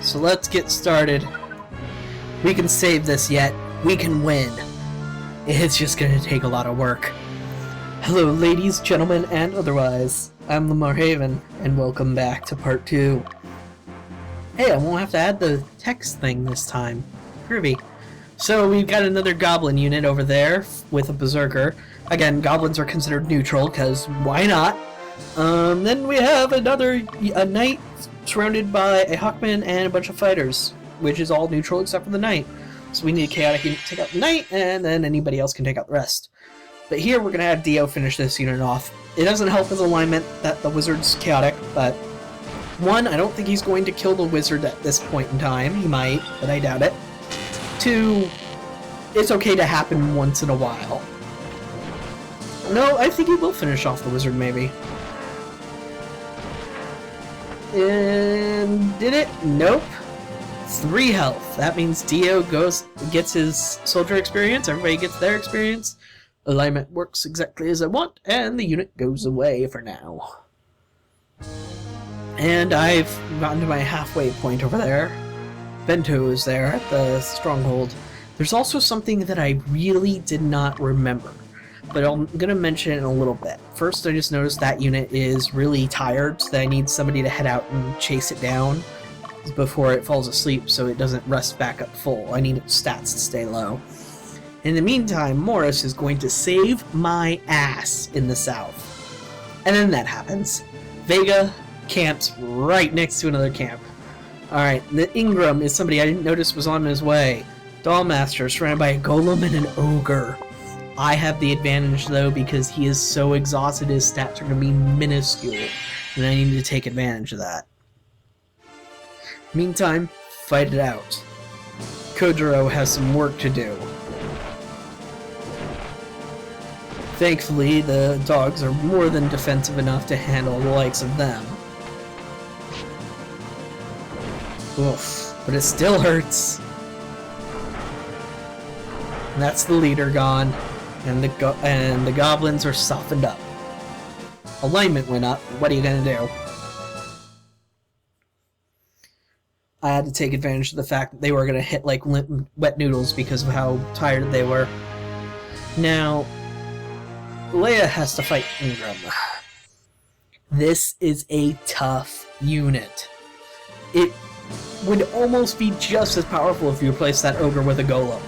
So let's get started. We can save this yet. We can win. It's just gonna take a lot of work. Hello ladies, gentlemen, and otherwise. I'm Lamar Haven, and welcome back to part 2. Hey, I won't have to add the text thing this time. Groovy. So we've got another goblin unit over there with a berserker. Again, goblins are considered neutral, because why not? Then we have a knight surrounded by a hawkman and a bunch of fighters, which is all neutral except for the knight. So we need a chaotic unit to take out the knight, and then anybody else can take out the rest. But here we're going to have Dio finish this unit off. It doesn't help his alignment that the wizard's chaotic, but one, I don't think he's going to kill the wizard at this point in time. He might, but I doubt it. Two, it's okay to happen once in a while. No, I think he will finish off the wizard, maybe. And did it? Nope. 3 health. That means Dio gets his soldier experience, everybody gets their experience. Alignment works exactly as I want, and the unit goes away for now. And I've gotten to my halfway point over there. Bento is there at the stronghold. There's also something that I really did not remember, but I'm going to mention it in a little bit. First, I just noticed that unit is really tired, so that I need somebody to head out and chase it down before it falls asleep so it doesn't rest back up full. I need its stats to stay low. In the meantime, Morris is going to save my ass in the south. And then that happens. Vega camps right next to another camp. Alright, the Ingram is somebody I didn't notice was on his way. Dollmaster surrounded by a golem and an ogre. I have the advantage though because he is so exhausted his stats are going to be minuscule. And I need to take advantage of that. Meantime, fight it out. Kojiro has some work to do. Thankfully, the dogs are more than defensive enough to handle the likes of them. Oof, but it still hurts. And that's the leader gone, and the goblins are softened up. Alignment went up. What are you gonna do? I had to take advantage of the fact that they were gonna hit like wet noodles because of how tired they were. Now, Leia has to fight Ingram. This is a tough unit. It would almost be just as powerful if you replaced that ogre with a golem,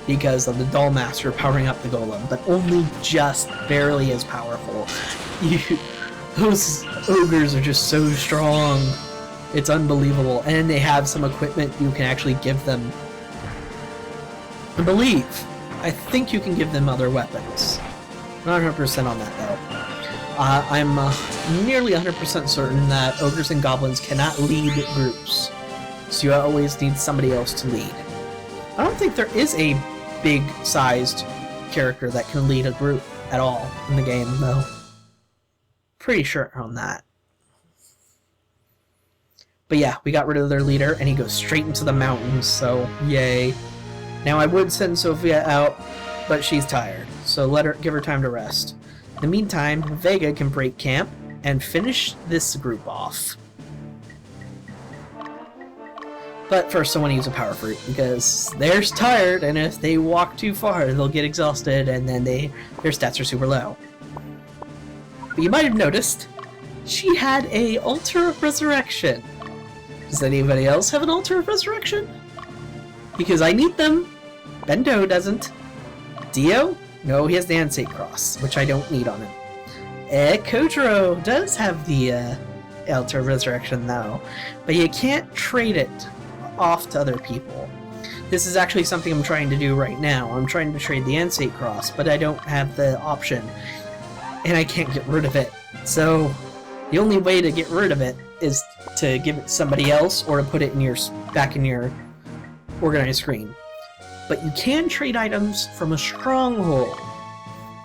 because of the Dollmaster powering up the golem, but only just barely as powerful. Those ogres are just so strong. It's unbelievable, and they have some equipment you can actually give them. I think you can give them other weapons. Not 100% on that though. I'm nearly 100% certain that ogres and goblins cannot lead groups, so you always need somebody else to lead. I don't think there is a big-sized character that can lead a group at all in the game, though. Pretty sure on that. But yeah, we got rid of their leader, and he goes straight into the mountains, so yay. Now I would send Sophia out, but she's tired, so give her time to rest. In the meantime, Vega can break camp and finish this group off. But first I want to use a power fruit, because they're tired, and if they walk too far, they'll get exhausted, and then their stats are super low. But you might have noticed, she had a Altar of Resurrection. Does anybody else have an Altar of Resurrection? Because I need them. Bento doesn't. Dio? No, he has the Ansate Cross, which I don't need on him. Kojiro does have the Altar of Resurrection, though, but you can't trade it off to other people. This is actually something I'm trying to do right now. I'm trying to trade the Ansate Cross, but I don't have the option, and I can't get rid of it. So the only way to get rid of it is to give it to somebody else or to put it in back in your organized screen. But you can trade items from a stronghold.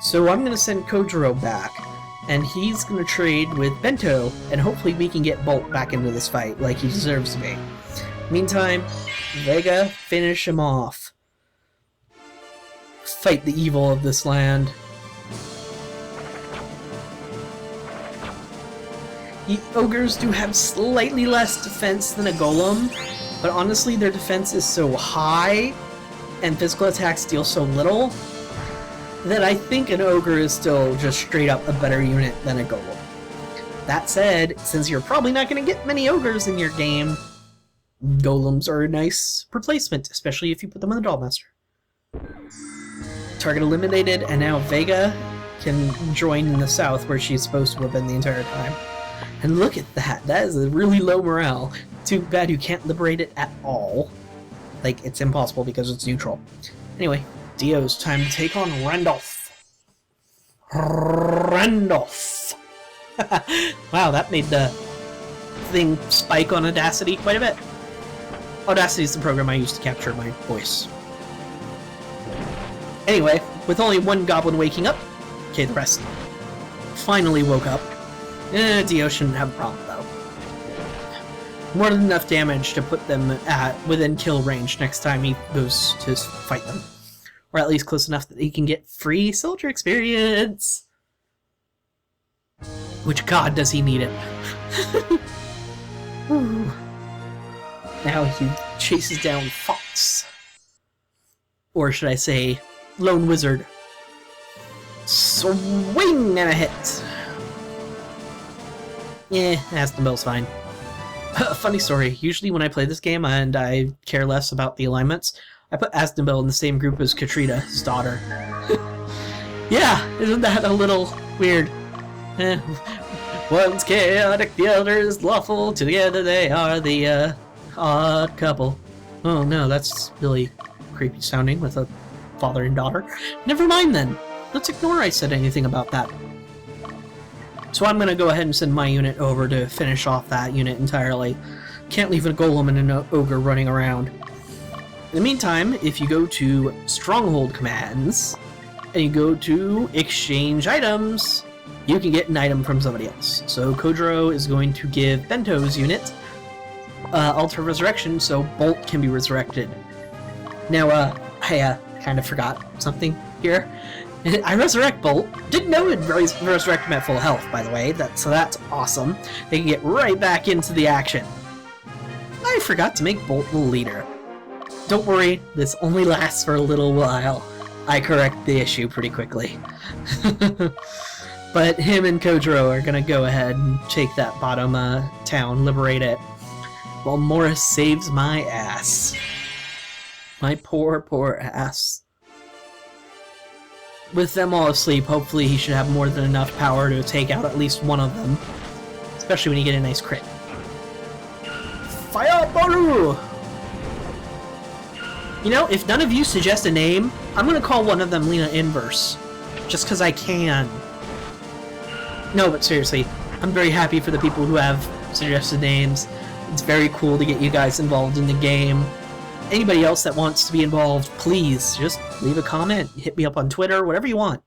So I'm going to send Kojiro back, and he's going to trade with Bento, and hopefully we can get Bolt back into this fight like he deserves to be. Meantime, Vega, finish him off. Fight the evil of this land. The ogres do have slightly less defense than a golem, but honestly their defense is so high and physical attacks deal so little that I think an Ogre is still just straight up a better unit than a Golem. That said, since you're probably not going to get many Ogres in your game, Golems are a nice replacement, especially if you put them on the Dollmaster. Target eliminated, and now Vega can join in the south where she's supposed to have been the entire time. And look at that, that is a really low morale. Too bad you can't liberate it at all. Like, it's impossible because it's neutral. Anyway, Dio's time to take on Randolph. Randolph! Wow, that made the thing spike on Audacity quite a bit. Audacity is the program I use to capture my voice. Anyway, with only one goblin waking up, okay, the rest finally woke up. Dio shouldn't have a problem, though. More than enough damage to put them at within kill range next time he goes to fight them. Or at least close enough that he can get free soldier experience! Which, god, does he need it. Now he chases down Fox. Or should I say, Lone Wizard. Swing and a hit! Yeah, Astonbell's fine. Funny story, usually when I play this game and I care less about the alignments, I put Astonbell in the same group as Katrina, his daughter. Yeah, isn't that a little weird? One's chaotic, the other is lawful, together they are the odd couple. Oh no, that's really creepy sounding with a father and daughter. Never mind then, let's ignore I said anything about that. So I'm going to go ahead and send my unit over to finish off that unit entirely. Can't leave a Golem and an Ogre running around. In the meantime, if you go to Stronghold Commands, and you go to Exchange Items, you can get an item from somebody else. So Kodro is going to give Bento's unit Altar Resurrection, so Bolt can be resurrected. Now, I kind of forgot something here. I resurrect Bolt. Didn't know it'd resurrect him at full health, by the way, so that's awesome. They can get right back into the action. I forgot to make Bolt the leader. Don't worry, this only lasts for a little while. I correct the issue pretty quickly. But him and Kodro are gonna go ahead and take that bottom town, liberate it, while Morris saves my ass. My poor, poor ass. With them all asleep, hopefully he should have more than enough power to take out at least one of them. Especially when you get a nice crit. Fire Baru! You know, if none of you suggest a name, I'm gonna call one of them Lena Inverse. Just because I can. No, but seriously, I'm very happy for the people who have suggested names. It's very cool to get you guys involved in the game. Anybody else that wants to be involved, please just leave a comment, hit me up on Twitter, whatever you want.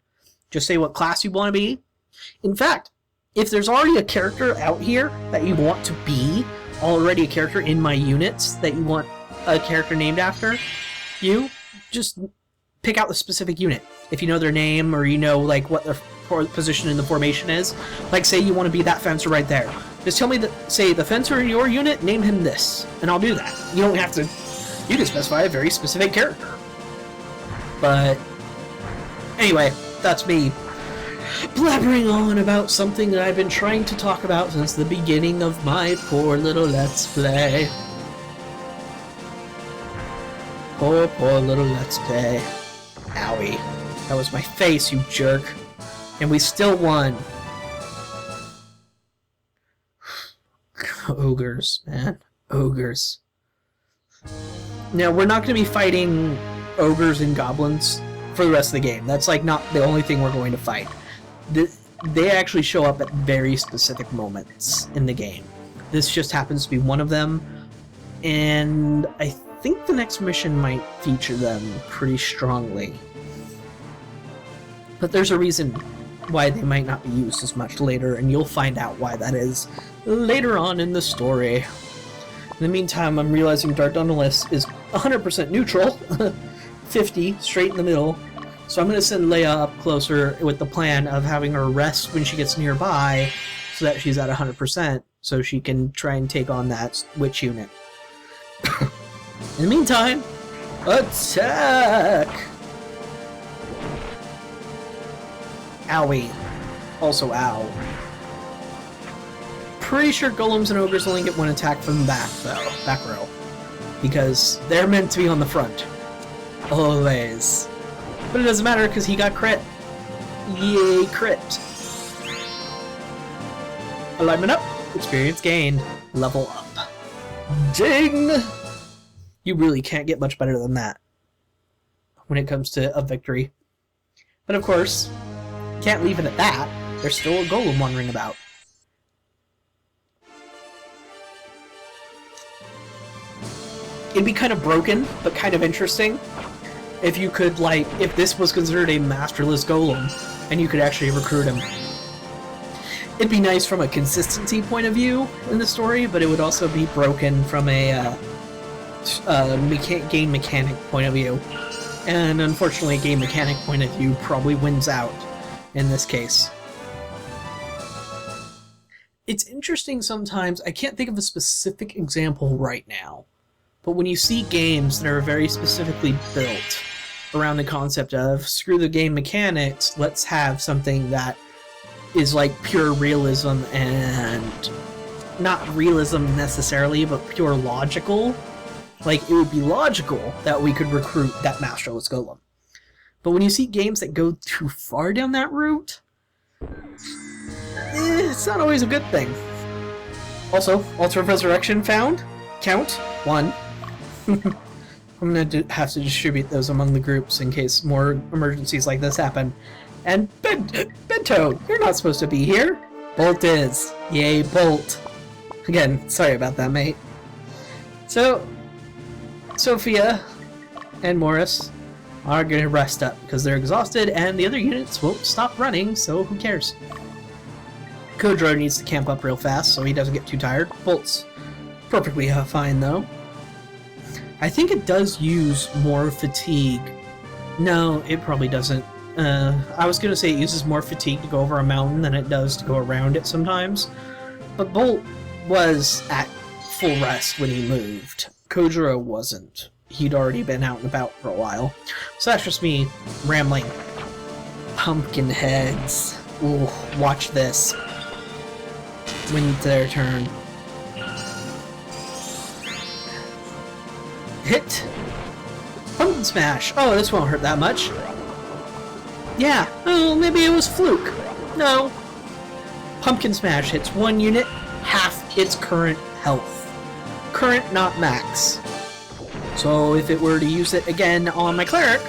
Just say what class you want to be. In fact, if there's already a character out here that you want to be, already a character in my units that you want a character named after you, just pick out the specific unit. If you know their name or you know like what their position in the formation is, like say you want to be that fencer right there. Just tell me say the fencer in your unit, name him this, and I'll do that. You don't have to. You can specify a very specific character. But anyway, that's me blabbering on about something that I've been trying to talk about since the beginning of my poor little Let's Play. Poor, poor little Let's Play. Owie. That was my face, you jerk. And we still won. Ogres, man. Ogres. Now, we're not going to be fighting ogres and goblins for the rest of the game. That's, like, not the only thing we're going to fight. They actually show up at very specific moments in the game. This just happens to be one of them, and I think the next mission might feature them pretty strongly. But there's a reason why they might not be used as much later, and you'll find out why that is later on in the story. In the meantime, I'm realizing Dardanellis is 100% neutral, 50 straight in the middle, so I'm going to send Leia up closer with the plan of having her rest when she gets nearby so that she's at 100%, so she can try and take on that witch unit. In the meantime, attack! Owie. Also, ow. Pretty sure golems and ogres only get one attack from the back, though. Back row. Because they're meant to be on the front. Always. But it doesn't matter because he got crit. Yay, crit. Alignment up. Experience gained. Level up. Ding! You really can't get much better than that when it comes to a victory. But of course, can't leave it at that. There's still a golem wandering about. It'd be kind of broken, but kind of interesting if you could, like, if this was considered a masterless golem, and you could actually recruit him. It'd be nice from a consistency point of view in the story, but it would also be broken from a game mechanic point of view. And unfortunately, a game mechanic point of view probably wins out in this case. It's interesting sometimes, I can't think of a specific example right now, but when you see games that are very specifically built around the concept of, screw the game mechanics, let's have something that is like pure realism, and not realism necessarily, but pure logical. Like, it would be logical that we could recruit that Masterless Golem. But when you see games that go too far down that route, it's not always a good thing. Also, Altar of Resurrection found. Count. 1. I'm going to have to distribute those among the groups in case more emergencies like this happen. And Bento, you're not supposed to be here. Bolt is. Yay, Bolt. Again, sorry about that, mate. So, Sophia and Morris are going to rest up because they're exhausted and the other units won't stop running, so who cares? Kodro needs to camp up real fast so he doesn't get too tired. Bolt's perfectly fine, though. I think it does use more fatigue. No, it probably doesn't. I was going to say it uses more fatigue to go over a mountain than it does to go around it sometimes. But Bolt was at full rest when he moved. Kojiro wasn't. He'd already been out and about for a while. So that's just me rambling. Pumpkin heads. Ooh, watch this. When it's their turn. Hit! Pumpkin smash! Oh, this won't hurt that much. Yeah, oh, maybe it was fluke. No. Pumpkin smash hits one unit, half its current health. Current, not max. So if it were to use it again on my cleric,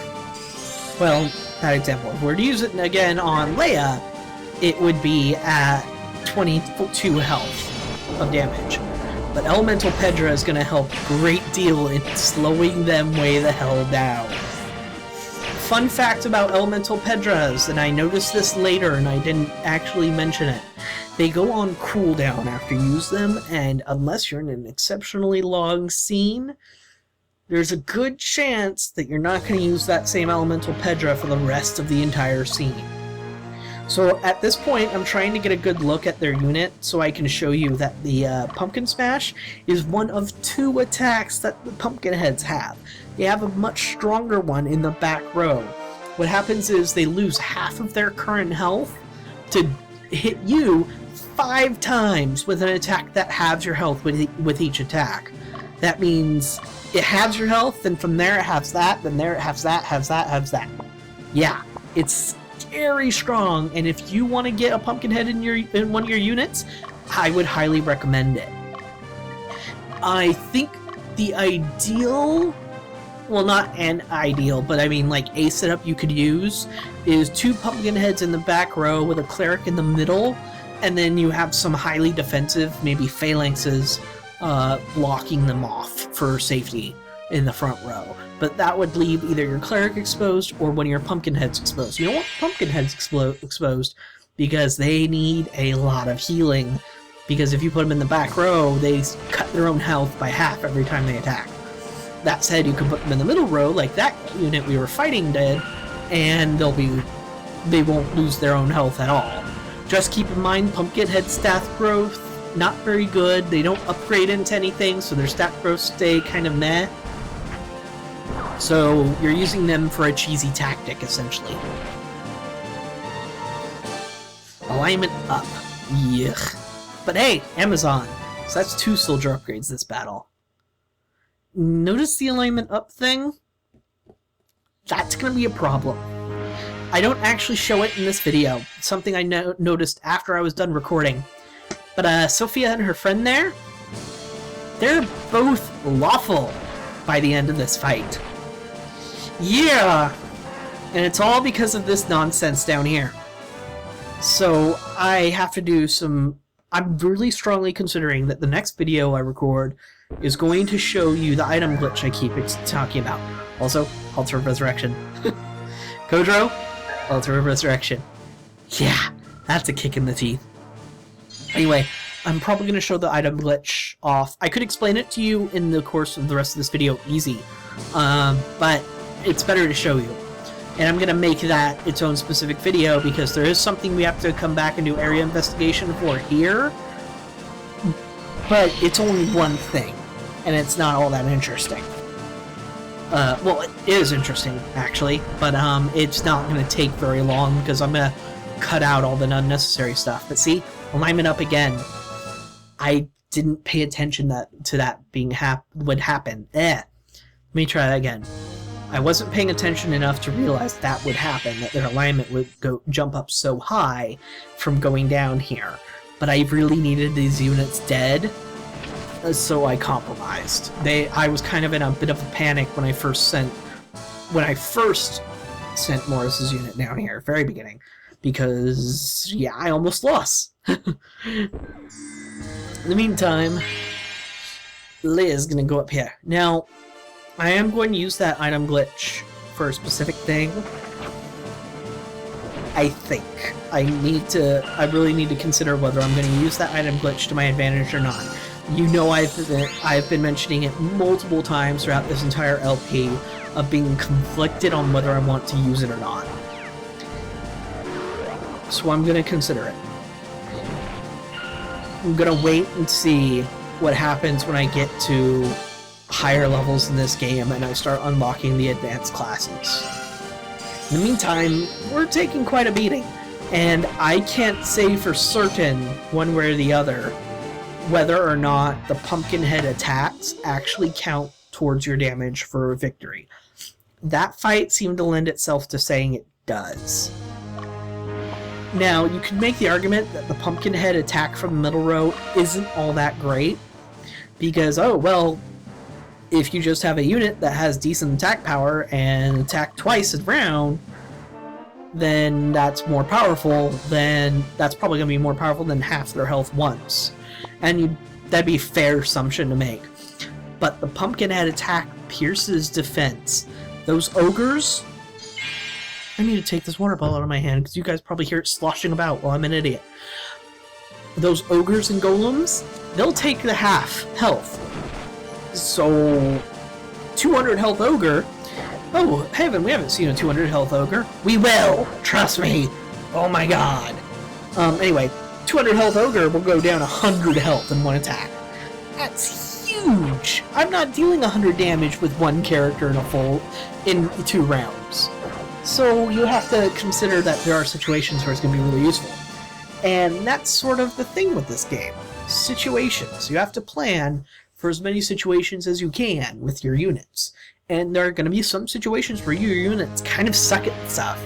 well, that example, if we were to use it again on Leia, it would be at 22 health of damage. But Elemental Pedra is going to help a great deal in slowing them way the hell down. Fun fact about Elemental Pedras, and I noticed this later and I didn't actually mention it. They go on cooldown after you use them, and unless you're in an exceptionally long scene, there's a good chance that you're not going to use that same Elemental Pedra for the rest of the entire scene. So at this point, I'm trying to get a good look at their unit so I can show you that the Pumpkin Smash is one of 2 attacks that the Pumpkin Heads have. They have a much stronger one in the back row. What happens is they lose half of their current health to hit you 5 times with an attack that halves your health with each attack. That means it halves your health, then from there it halves that, then there it halves that, halves that, halves that. Yeah, it's very strong, and if you want to get a pumpkin head in one of your units, I would highly recommend it. I think the ideal, well, not an ideal, but I mean like a setup you could use is 2 pumpkin heads in the back row with a cleric in the middle, and then you have some highly defensive, maybe phalanxes, blocking them off for safety in the front row. But that would leave either your cleric exposed or one of your pumpkin heads exposed. You don't want pumpkin heads exposed because they need a lot of healing. Because if you put them in the back row, they cut their own health by half every time they attack. That said, you can put them in the middle row, like that unit we were fighting did, and they won't lose their own health at all. Just keep in mind, pumpkin head stat growth not very good. They don't upgrade into anything, so their stat growth stay kind of meh. So you're using them for a cheesy tactic, essentially. Alignment up. Yuck. But hey, Amazon. So that's 2 soldier upgrades this battle. Notice the alignment up thing? That's going to be a problem. I don't actually show it in this video. It's something I noticed after I was done recording. But Sophia and her friend there, they're both lawful by the end of this fight. Yeah! And it's all because of this nonsense down here. So I have to do some... I'm really strongly considering that the next video I record is going to show you the item glitch I keep talking about. Also, Altar of Resurrection. Kodro, Altar of Resurrection. Yeah, that's a kick in the teeth. Anyway, I'm probably going to show the item glitch off. I could explain it to you in the course of the rest of this video easy, but it's better to show you. And I'm going to make that its own specific video because there is something we have to come back and do area investigation for here, but it's only one thing, and it's not all that interesting. Well, it is interesting, actually, but it's not going to take very long because I'm going to cut out all the unnecessary stuff. But see, alignment up again. I didn't pay attention to that being would happen. Let me try that again. I wasn't paying attention enough to realize that would happen, that their alignment would jump up so high from going down here. But I really needed these units dead, so I compromised. I was kind of in a bit of a panic when I first sent Morris's unit down here, very beginning, because yeah, I almost lost. In the meantime, Leia's gonna go up here. Now, I am going to use that item glitch for a specific thing. I think. I really need to consider whether I'm going to use that item glitch to my advantage or not. You know I've been mentioning it multiple times throughout this entire LP of being conflicted on whether I want to use it or not. So I'm going to consider it. I'm going to wait and see what happens when I get to higher levels in this game and I start unlocking the advanced classes. In the meantime, we're taking quite a beating, and I can't say for certain, one way or the other, whether or not the Pumpkinhead attacks actually count towards your damage for a victory. That fight seemed to lend itself to saying it does. Now, you could make the argument that the Pumpkinhead attack from the middle row isn't all that great, because, oh, well, if you just have a unit that has decent attack power and attack twice a round, then that's more powerful that's probably going to be more powerful than half their health once. And that'd be a fair assumption to make. But the Pumpkinhead attack pierces defense. Those ogres... I need to take this water bottle out of my hand because you guys probably hear it sloshing about while I'm an idiot. Those ogres and golems, they'll take the half health. So, 200 health ogre. Oh, heaven, we haven't seen a 200 health ogre. We will! Trust me! Oh my god. Anyway, 200 health ogre will go down 100 health in one attack. That's huge! I'm not dealing 100 damage with one character in 2 rounds. So you have to consider that there are situations where it's going to be really useful. And that's sort of the thing with this game. Situations. You have to plan for as many situations as you can with your units. And there are going to be some situations where your units kind of suck at stuff.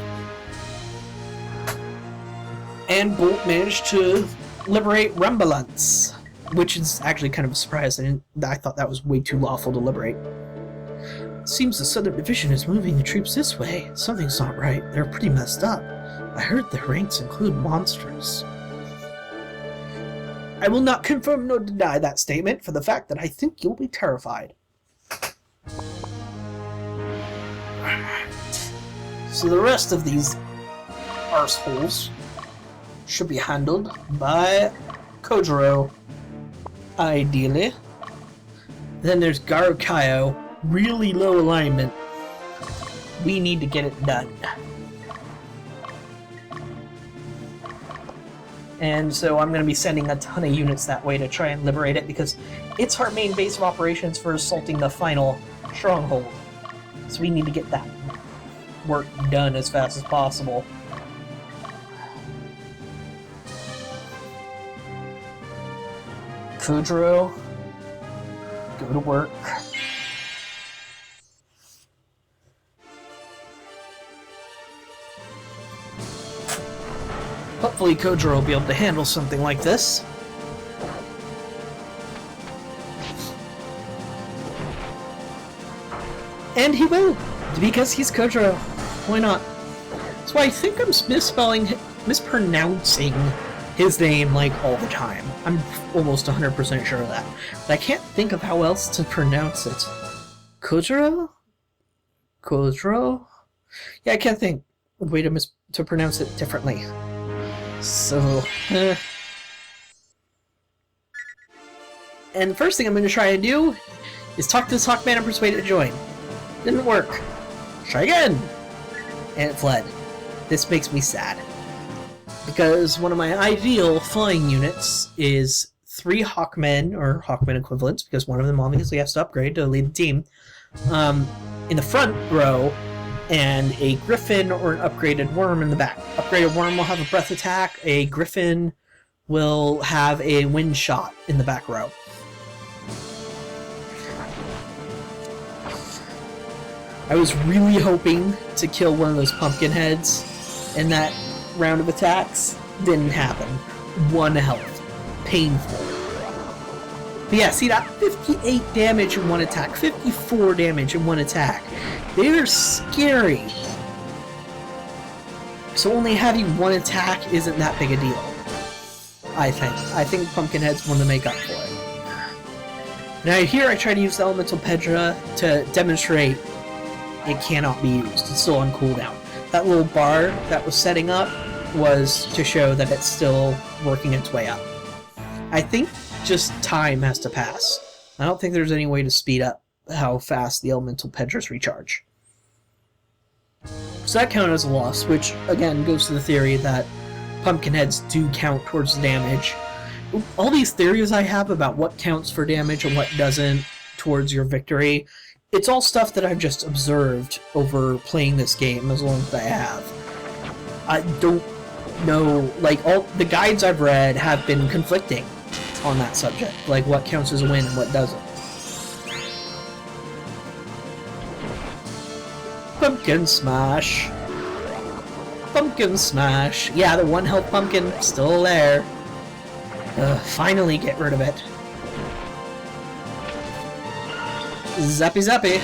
And Bolt managed to liberate Rumbalance, which is actually kind of a surprise. I thought that was way too lawful to liberate. Seems the Southern Division is moving the troops this way. Something's not right. They're pretty messed up. I heard their ranks include monsters. I will not confirm nor deny that statement for the fact that I think you'll be terrified. So the rest of these arseholes should be handled by Kojiro, ideally. Then there's Garukayo, really low alignment. We need to get it done. And so I'm going to be sending a ton of units that way to try and liberate it, because it's our main base of operations for assaulting the final stronghold. So we need to get that work done as fast as possible. Kudro, go to work. Hopefully Kudro will be able to handle something like this. And he will, because he's Kudro. Why not? So I think I'm mispronouncing his name like all the time. I'm almost 100% sure of that. But I can't think of how else to pronounce it. Kudro? Kudro? Yeah, I can't think of a way to pronounce it differently. So, And the first thing I'm going to try and do is talk to this Hawkman and persuade it to join. Didn't work. Try again! And it fled. This makes me sad. Because one of my ideal flying units is 3 Hawkmen, or Hawkmen equivalents, because one of them obviously has to upgrade to lead the team, in the front row, and a Griffin or an upgraded Worm in the back. Upgraded Worm will have a breath attack, a Griffin will have a wind shot in the back row. I was really hoping to kill one of those pumpkin heads in that round of attacks. Didn't happen. 1 health. Painful. But yeah, see that? 58 damage in 1 attack. 54 damage in 1 attack. They're scary. So only having 1 attack isn't that big a deal. I think. I think Pumpkinhead's one to make up for it. Now here I try to use the Elemental Pedra to demonstrate it cannot be used. It's still on cooldown. That little bar that was setting up was to show that it's still working its way up. I think just time has to pass. I don't think there's any way to speed up how fast the Elemental Pedras recharge. So that counted as a loss, which again goes to the theory that Pumpkinheads do count towards the damage. All these theories I have about what counts for damage and what doesn't towards your victory, it's all stuff that I've just observed over playing this game as long as I have. I don't know, like, all the guides I've read have been conflicting on that subject, like what counts as a win and what doesn't. Pumpkin Smash. Pumpkin Smash. Yeah, the 1 health pumpkin still there. Finally get rid of it. Zappy zappy.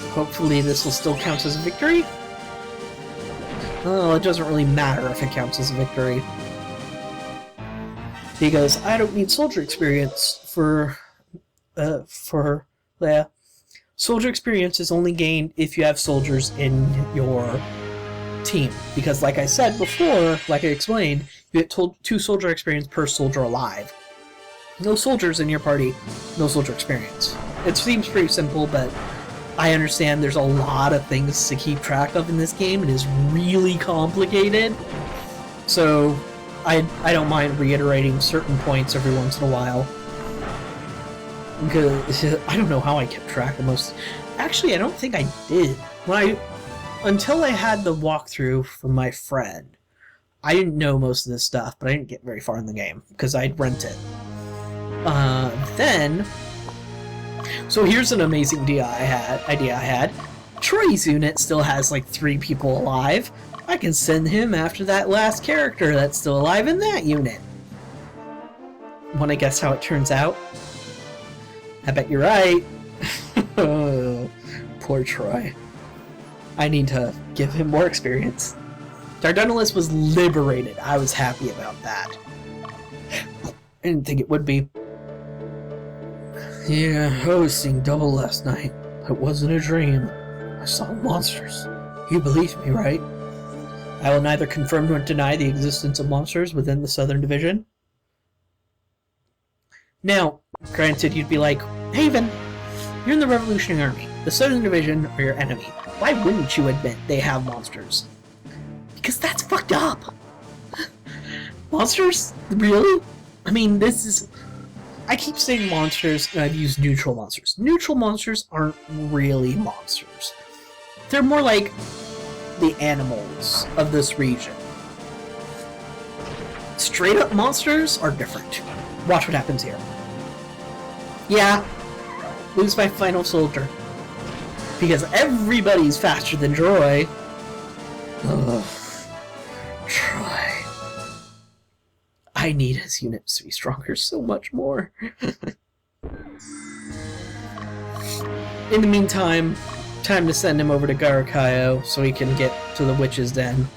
Hopefully this will still count as a victory. Oh, it doesn't really matter if it counts as a victory. Because I don't need soldier experience for soldier experience is only gained if you have soldiers in your team. Because like I said before, like I explained, you get 2 soldier experience per soldier alive. No soldiers in your party, no soldier experience. It seems pretty simple, but I understand there's a lot of things to keep track of in this game. It is really complicated. So I don't mind reiterating certain points every once in a while. Because I don't know how I kept track of most. Actually, I don't think I did. Until I had the walkthrough from my friend, I didn't know most of this stuff, but I didn't get very far in the game because I'd rent it. So here's an amazing idea I had. Troy's unit still has like 3 people alive. I can send him after that last character that's still alive in that unit. Wanna guess how it turns out? I bet you're right. Oh, poor Troy. I need to give him more experience. Dardanellis was liberated. I was happy about that. I didn't think it would be. Yeah, I was seeing double last night. It wasn't a dream. I saw monsters. You believe me, right? I will neither confirm nor deny the existence of monsters within the Southern Division. Now, granted, you'd be like, Haven, you're in the Revolutionary Army. The Southern Division are your enemy. Why wouldn't you admit they have monsters? Because that's fucked up. Monsters? Really? I mean, this is... I keep saying monsters, and I've used neutral monsters. Neutral monsters aren't really monsters. They're more like the animals of this region. Straight up monsters are different. Watch what happens here. Yeah, lose my final soldier. Because everybody's faster than Troy. Ugh. Troy. I need his units to be stronger so much more. In the meantime, time to send him over to Garakayo so he can get to the Witch's Den.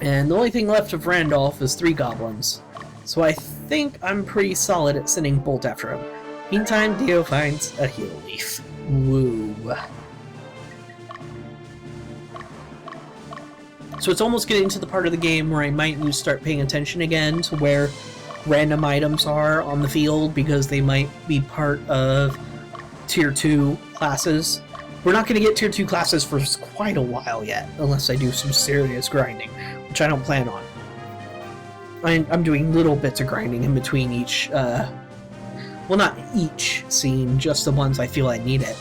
And the only thing left of Randolph is 3 goblins. So I think I'm pretty solid at sending Bolt after him. Meantime, Dio finds a heal leaf. Woo. So it's almost getting to the part of the game where I might need to start paying attention again to where random items are on the field, because they might be part of Tier 2 classes. We're not going to get Tier 2 classes for quite a while yet, unless I do some serious grinding, which I don't plan on. I'm doing little bits of grinding in between each, well, not each scene, just the ones I feel I need it.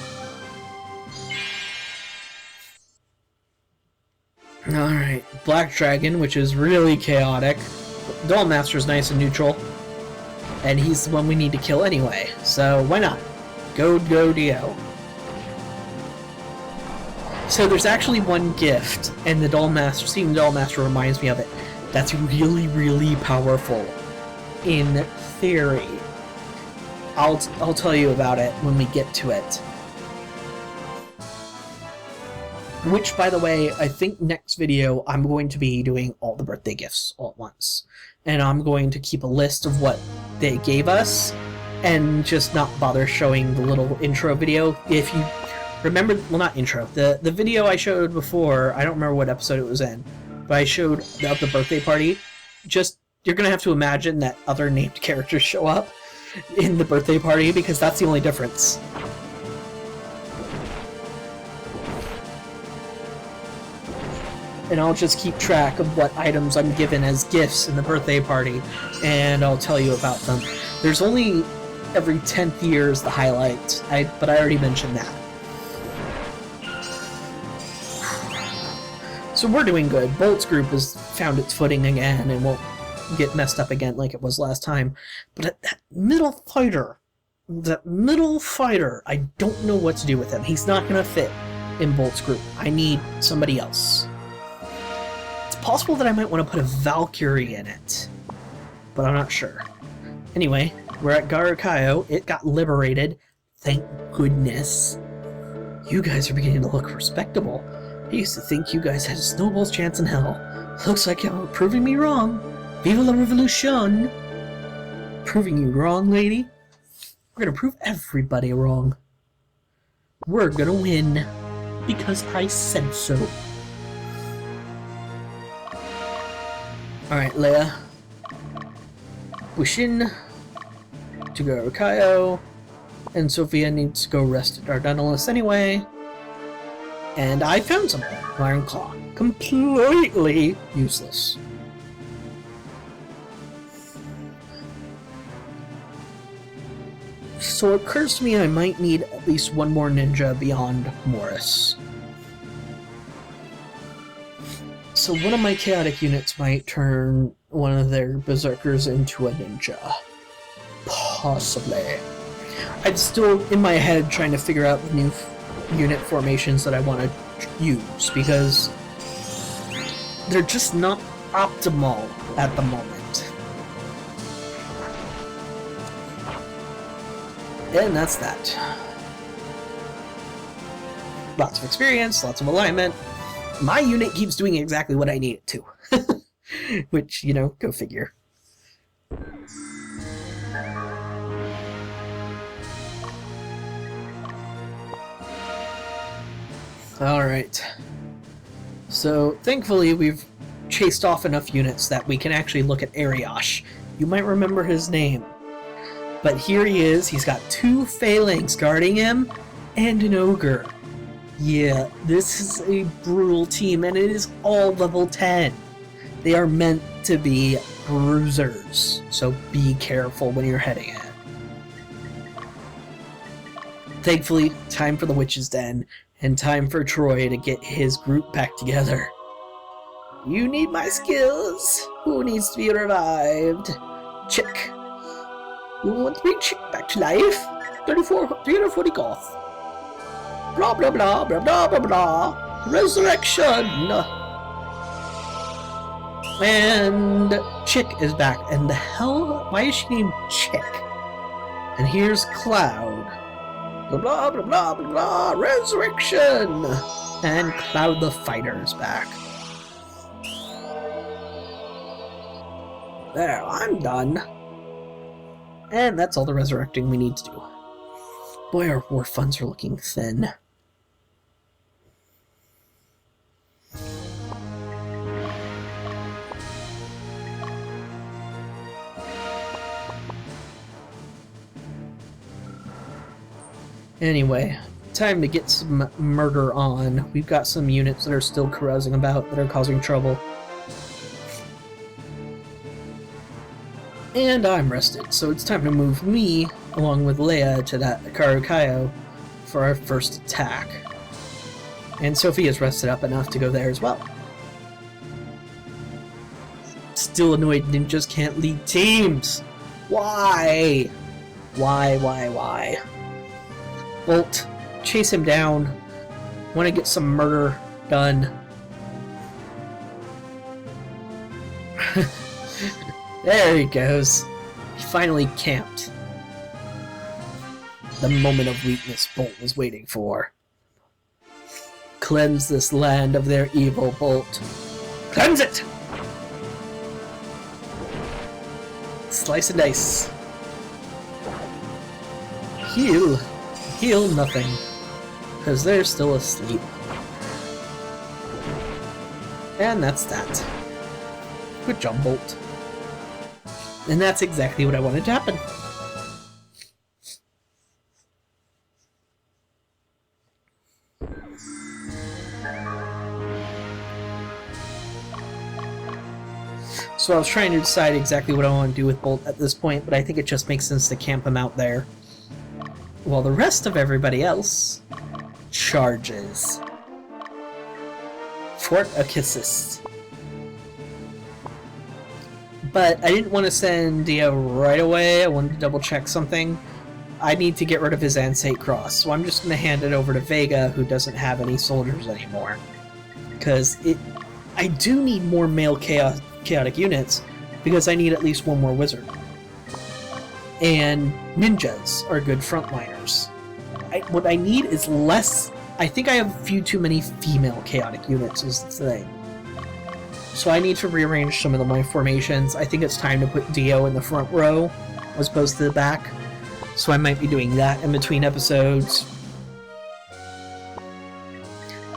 Alright, Black Dragon, which is really chaotic. Duel Master's nice and neutral. And he's the one we need to kill anyway, so why not? Go Dio. So there's actually one gift, and the Duel Master, seeing the Duel Master reminds me of it. That's really, really powerful. In theory. I'll tell you about it when we get to it. Which, by the way, I think next video I'm going to be doing all the birthday gifts all at once. And I'm going to keep a list of what they gave us, and just not bother showing the little intro video. If you remember, well, not intro, the video I showed before, I don't remember what episode it was in, but I showed of the birthday party. Just, you're going to have to imagine that other named characters show up in the birthday party, because that's the only difference. And I'll just keep track of what items I'm given as gifts in the birthday party, and I'll tell you about them. There's only every 10th year is the highlight, but I already mentioned that. So we're doing good. Bolt's group has found its footing again and won't get messed up again like it was last time. But that middle fighter, I don't know what to do with him. He's not going to fit in Bolt's group. I need somebody else. It's possible that I might want to put a Valkyrie in it, but I'm not sure. Anyway, we're at Garakayo. It got liberated. Thank goodness. You guys are beginning to look respectable. I used to think you guys had a snowball's chance in hell. Looks like you're proving me wrong. Viva la revolution! Proving you wrong, lady? We're gonna prove everybody wrong. We're gonna win. Because I said so. Alright, Leia. Wishin to go to Kaio. And Sophia needs to go rest at Dardanellis anyway. And I found something. Iron Claw. Completely useless. So it occurs to me I might need at least one more ninja beyond Morris. So one of my chaotic units might turn one of their berserkers into a ninja. Possibly. I'm still in my head trying to figure out the new unit formations that I want to use, because they're just not optimal at the moment. And that's that. Lots of experience, lots of alignment. My unit keeps doing exactly what I need it to. Which, you know, go figure. Alright. So, thankfully, we've chased off enough units that we can actually look at Ariosh. You might remember his name. But here he is. He's got 2 phalanx guarding him, and an ogre. Yeah, this is a brutal team, and it is all level 10. They are meant to be bruisers, so be careful when you're heading in. Thankfully, time for the Witch's Den, and time for Troy to get his group back together. You need my skills! Who needs to be revived? Chick. You want to bring Chick back to life? 340 goth. Blah blah blah blah blah blah blah. Resurrection! And Chick is back. And the hell? Why is she named Chick? And here's Cloud. Blah blah blah blah blah blah. Resurrection! And Cloud the Fighter is back. There, I'm done. And that's all the resurrecting we need to do. Boy, our war funds are looking thin. Anyway, time to get some murder on. We've got some units that are still carousing about that are causing trouble. And I'm rested, so it's time to move me, along with Leia, to that Karukayo for our first attack. And Sophia's rested up enough to go there as well. Still annoyed ninjas can't lead teams! Why? Why? Bolt, chase him down. Want to get some murder done. There he goes. He finally camped. The moment of weakness Bolt was waiting for. Cleanse this land of their evil, Bolt. Cleanse it! Slice and dice. Heal. Heal nothing. Because they're still asleep. And that's that. Good job, Bolt. And that's exactly what I wanted to happen. So I was trying to decide exactly what I want to do with Bolt at this point, but I think it just makes sense to camp him out there. While the rest of everybody else charges. Fort Akissis. But I didn't want to send Dio right away. I wanted to double check something. I need to get rid of his Ansate Cross, so I'm just going to hand it over to Vega, who doesn't have any soldiers anymore. Because I do need more male chaotic units, because I need at least one more wizard. And ninjas are good frontliners. What I need is less... I think I have a few too many female chaotic units is the thing. So I need to rearrange some of my formations. I think it's time to put Dio in the front row as opposed to the back. So I might be doing that in between episodes.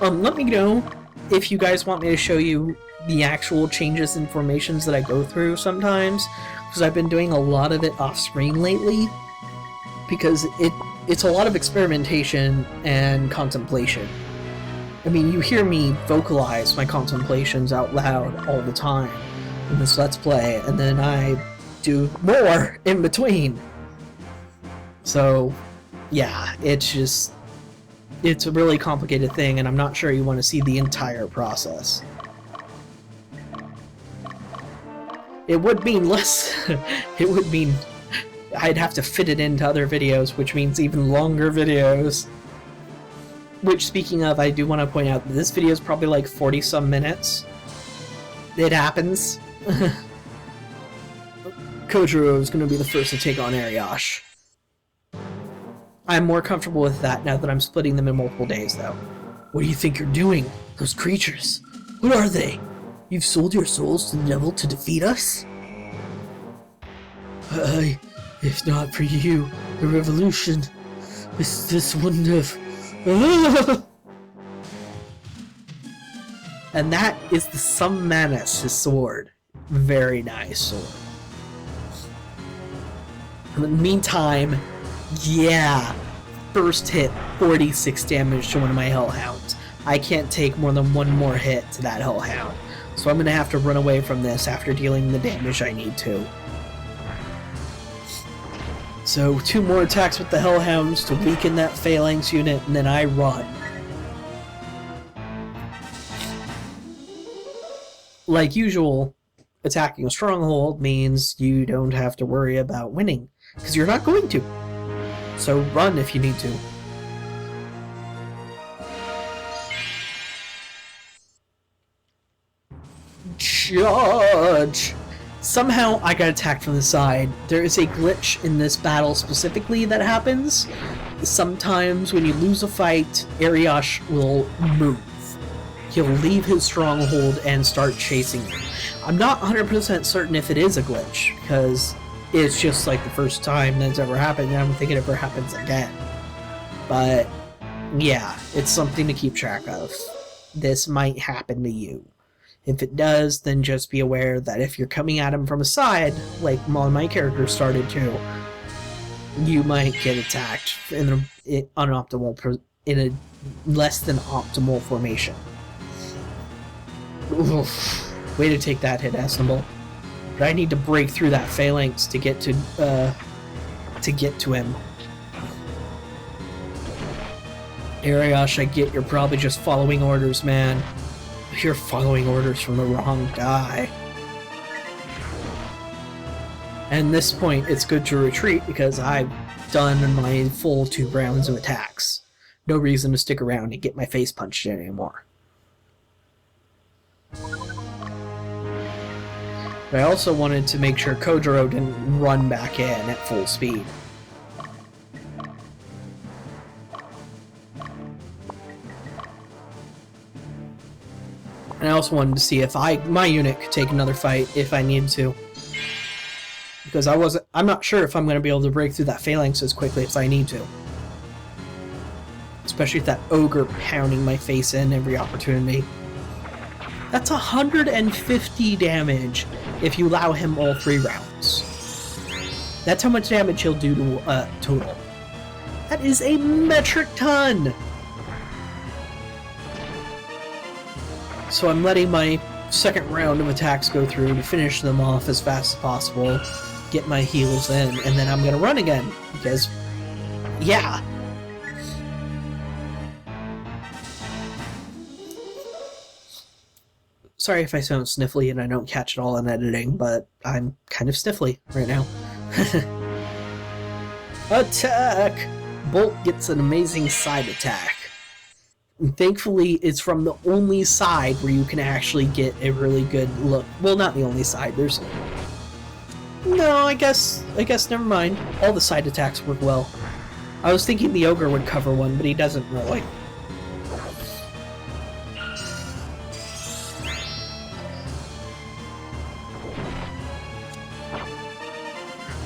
Let me know if you guys want me to show you the actual changes in formations that I go through sometimes. Because I've been doing a lot of it off-screen lately. Because it's a lot of experimentation and contemplation. I mean, you hear me vocalize my contemplations out loud all the time in this Let's Play, and then I do more in between. So, yeah, it's a really complicated thing, and I'm not sure you want to see the entire process. It would mean less... it would mean I'd have to fit it into other videos, which means even longer videos. Which, speaking of, I do want to point out that this video is probably like 40-some minutes. It happens. Kojiro is going to be the first to take on Ariosh. I'm more comfortable with that now that I'm splitting them in multiple days, though. What do you think you're doing? Those creatures. What are they? You've sold your souls to the devil to defeat us? If not for you, the revolution, this wouldn't have... And that is the Summanus, his sword. Very nice sword. In the meantime, yeah, first hit, 46 damage to one of my Hellhounds. I can't take more than one more hit to that Hellhound. So I'm going to have to run away from this after dealing the damage I need to. So 2 more attacks with the Hellhounds to weaken that Phalanx unit, and then I run. Like usual, attacking a stronghold means you don't have to worry about winning, because you're not going to. So run if you need to. Judge! Somehow I got attacked from the side. There is a glitch in this battle specifically that happens. Sometimes when you lose a fight, Ariosh will move. He'll leave his stronghold and start chasing you. I'm not 100% certain if it is a glitch, because it's just like the first time that's ever happened, and I don't think it ever happens again. But, yeah, it's something to keep track of. This might happen to you. If it does, then just be aware that if you're coming at him from a side, like my character started to, you might get attacked in a less than optimal formation. Oof. Way to take that hit, Esnable. But I need to break through that Phalanx to get to him. Ariosh, I get you're probably just following orders, man. You're following orders from the wrong guy. And at this point, it's good to retreat because I've done my full 2 rounds of attacks. No reason to stick around and get my face punched in anymore. But I also wanted to make sure Kojiro didn't run back in at full speed. And I also wanted to see if my unit could take another fight if I needed to. Because I'm not sure if I'm going to be able to break through that Phalanx as quickly as I need to. Especially with that Ogre pounding my face in every opportunity. That's 150 damage if you allow him all 3 rounds. That's how much damage he'll do to total. That is a metric ton! So I'm letting my second round of attacks go through to finish them off as fast as possible, get my heals in, and then I'm gonna run again, because, yeah. Sorry if I sound sniffly and I don't catch it all in editing, but I'm kind of sniffly right now. Attack! Bolt gets an amazing side attack. And thankfully, it's from the only side where you can actually get a really good look. Well, not the only side. There's... No, I guess never mind. All the side attacks work well. I was thinking the Ogre would cover one, but he doesn't really.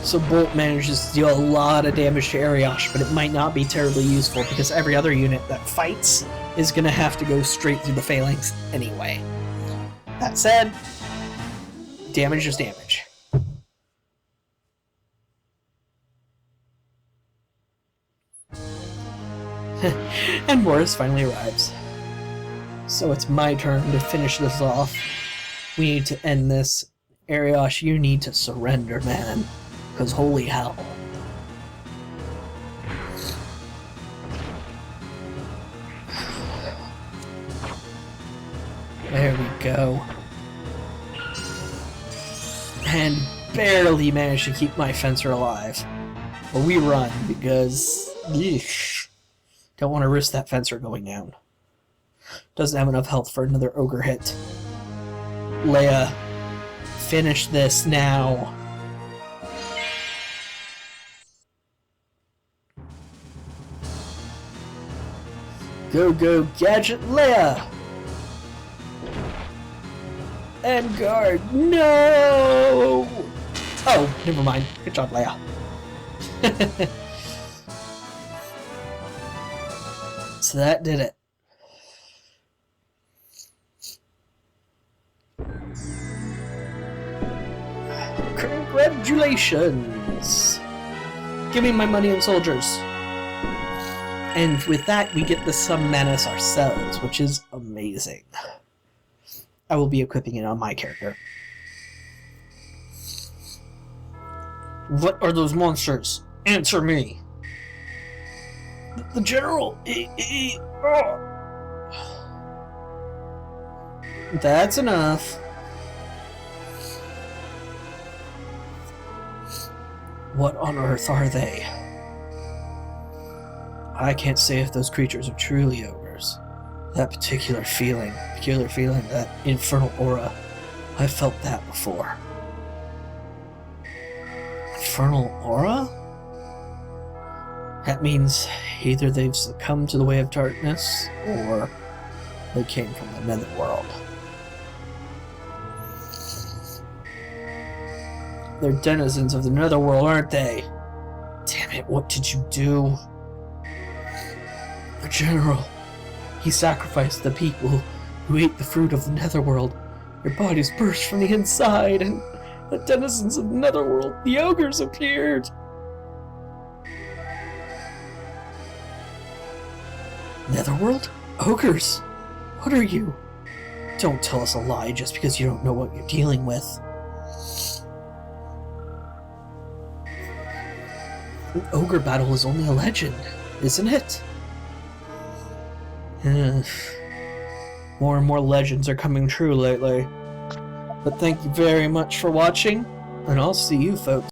So Bolt manages to deal a lot of damage to Ariosh, but it might not be terribly useful because every other unit that fights is going to have to go straight through the Phalanx anyway. That said, damage is damage. And Morris finally arrives. So it's my turn to finish this off. We need to end this. Ariosh, you need to surrender, man. Because holy hell. There we go. And barely managed to keep my fencer alive. But we run because... Yeesh. Don't want to risk that fencer going down. Doesn't have enough health for another Ogre hit. Leia, finish this now. Go, go, Gadget Leia! And guard, no! Oh, never mind. Good job, Leia. So that did it. Congratulations! Give me my money and soldiers. And with that, we get the Sub Menace ourselves, which is amazing. I will be equipping it on my character. What are those monsters? Answer me! The General! That's enough. What on earth are they? I can't say if those creatures are truly ogres. That particular feeling, that infernal aura, I've felt that before. Infernal aura? That means either they've succumbed to the way of darkness, or they came from the netherworld. They're denizens of the netherworld, aren't they? Damn it, what did you do? The General, he sacrificed the people who ate the fruit of the netherworld. Their bodies burst from the inside, and the denizens of the netherworld, the ogres, appeared. Netherworld? Ogres? What are you? Don't tell us a lie just because you don't know what you're dealing with. An ogre battle is only a legend, isn't it? More and more legends are coming true lately. But thank you very much for watching, and I'll see you folks